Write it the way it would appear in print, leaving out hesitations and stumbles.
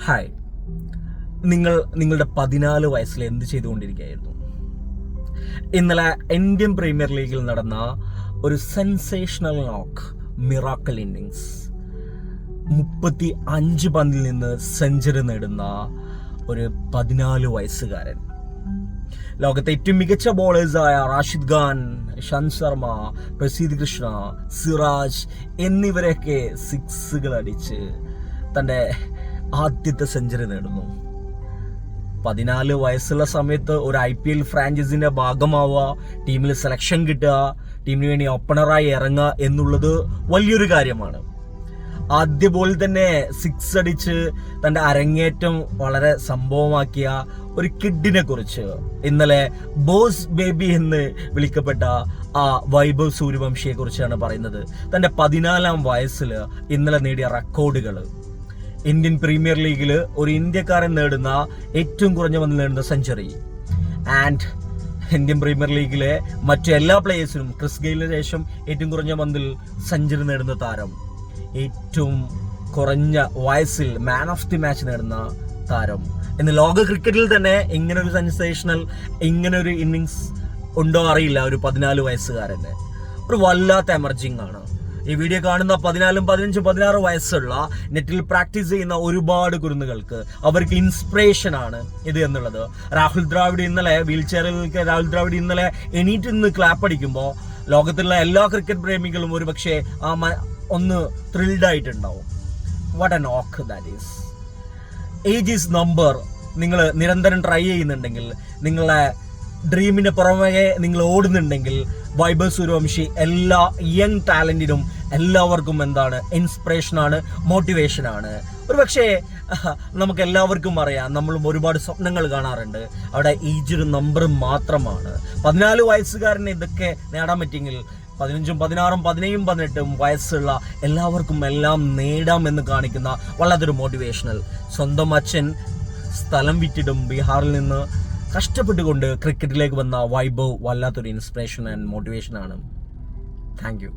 Hi, നിങ്ങളുടെ 14 വയസ്സിൽ എന്ത് ചെയ്തുകൊണ്ടിരിക്കുകയായിരുന്നു? ഇന്നലെ ഇന്ത്യൻ പ്രീമിയർ ലീഗിൽ നടന്ന ഒരു സെൻസേഷണൽ നോക്ക്, മിറാക്കിൾ ഇന്നിങ്സ്. 35 പന്തിൽ നിന്ന് സെഞ്ചുറി നേടുന്ന ഒരു 14 വയസ്സുകാരൻ. ലോകത്തെ ഏറ്റവും മികച്ച ബോളേഴ്സായ റാഷിദ് ഖാൻ, ഇഷാന്ത് ശർമ്മ, പ്രസീദ് കൃഷ്ണ, സിറാജ് എന്നിവരെയൊക്കെ സിക്സുകൾ അടിച്ച് തൻ്റെ ആദ്യത്തെ സെഞ്ചുറി നേടുന്നു. 14 വയസ്സുള്ള സമയത്ത് ഒരു IPL ഫ്രാഞ്ചൈസിന്റെ ഭാഗമാവുക, ടീമിൽ സെലക്ഷൻ കിട്ടുക, ടീമിന് വേണ്ടി ഓപ്പണറായി ഇറങ്ങുക എന്നുള്ളത് വലിയൊരു കാര്യമാണ്. ആദ്യ ബോളിൽ തന്നെ 6 അടിച്ച് തൻ്റെ അരങ്ങേറ്റം വളരെ സംഭവമാക്കിയ ഒരു കിഡിനെ കുറിച്ച് ഇന്നലെ ബോസ് ബേബി എന്ന് വിളിക്കപ്പെട്ട ആ വൈഭവ് സൂര്യവംശിയെ കുറിച്ചാണ് പറയുന്നത്. തൻ്റെ 14-ാം വയസ്സിൽ ഇന്നലെ നേടിയ റെക്കോർഡുകൾ, ഇന്ത്യൻ പ്രീമിയർ ലീഗിൽ ഒരു ഇന്ത്യക്കാരൻ നേടുന്ന ഏറ്റവും കുറഞ്ഞ പന്തിൽ നേടുന്ന സെഞ്ചുറി, ആൻഡ് ഇന്ത്യൻ പ്രീമിയർ ലീഗിലെ മറ്റു എല്ലാ പ്ലേയേഴ്സിനും ക്രിസ് ഗെയിലിന് ശേഷം ഏറ്റവും കുറഞ്ഞ പന്തിൽ സെഞ്ചുറി നേടുന്ന താരം, ഏറ്റവും കുറഞ്ഞ വയസ്സിൽ മാൻ ഓഫ് ദി മാച്ച് നേടുന്ന താരം എന്ന് ലോക ക്രിക്കറ്റിൽ തന്നെ ഇങ്ങനൊരു സെൻസേഷണൽ, ഇങ്ങനൊരു ഇന്നിങ്സ് ഉണ്ടോ അറിയില്ല. ഒരു 14 വയസ്സുകാരന് ഒരു വല്ലാത്ത എമർജിങ് ആണ്. ഈ വീഡിയോ കാണുന്ന 14, 15, 16 വയസ്സുള്ള നെറ്റിൽ പ്രാക്ടീസ് ചെയ്യുന്ന ഒരുപാട് കുരുന്നുകൾക്ക് അവർക്ക് ഇൻസ്പിറേഷൻ ആണ് ഇത് എന്നുള്ളത്. രാഹുൽ ദ്രാവിഡ് ഇന്നലെ വീൽ ചെയറിൽ എണീറ്റ് നിന്ന് ക്ലാപ്പ് അടിക്കുമ്പോൾ ലോകത്തുള്ള എല്ലാ ക്രിക്കറ്റ് പ്രേമികളും ഒരു പക്ഷേ ഒന്ന് ത്രിൽഡ് ആയിട്ടുണ്ടാവും. വാട്ട് എ നോക്ക് that is. Age is number. നിങ്ങൾ നിരന്തരം ട്രൈ ചെയ്യുന്നുണ്ടെങ്കിൽ, നിങ്ങളെ ഡ്രീമിന് പുറമെ നിങ്ങൾ ഓടുന്നുണ്ടെങ്കിൽ, വൈഭവ് സൂര്യവംശി എല്ലാ യങ് ടാലന്റിനും എല്ലാവർക്കും ഇൻസ്പിറേഷനാണ്, മോട്ടിവേഷനാണ്. ഒരു പക്ഷേ നമുക്ക് എല്ലാവർക്കും അറിയാം, നമ്മളും ഒരുപാട് സ്വപ്നങ്ങൾ കാണാറുണ്ട്. അവിടെ ഏജ് ഒരു നമ്പർ മാത്രമാണ്. 14 വയസ്സുകാരന് ഇതൊക്കെ നേടാൻ പറ്റിയെങ്കിൽ 15, 16, 17, 18 വയസ്സുള്ള എല്ലാവർക്കും എല്ലാം നേടാമെന്ന് കാണിക്കുന്ന വല്ലാത്തൊരു മോട്ടിവേഷണൽ. സ്വന്തം അച്ഛൻ സ്ഥലം വിറ്റിടും ബീഹാറിൽ നിന്ന് കഷ്ടപ്പെട്ടുകൊണ്ട് ക്രിക്കറ്റിലേക്ക് വന്ന വൈഭവ് വല്ലാത്തൊരു ഇൻസ്പിറേഷൻ ആൻഡ് മോട്ടിവേഷൻ ആണ്. Thank you.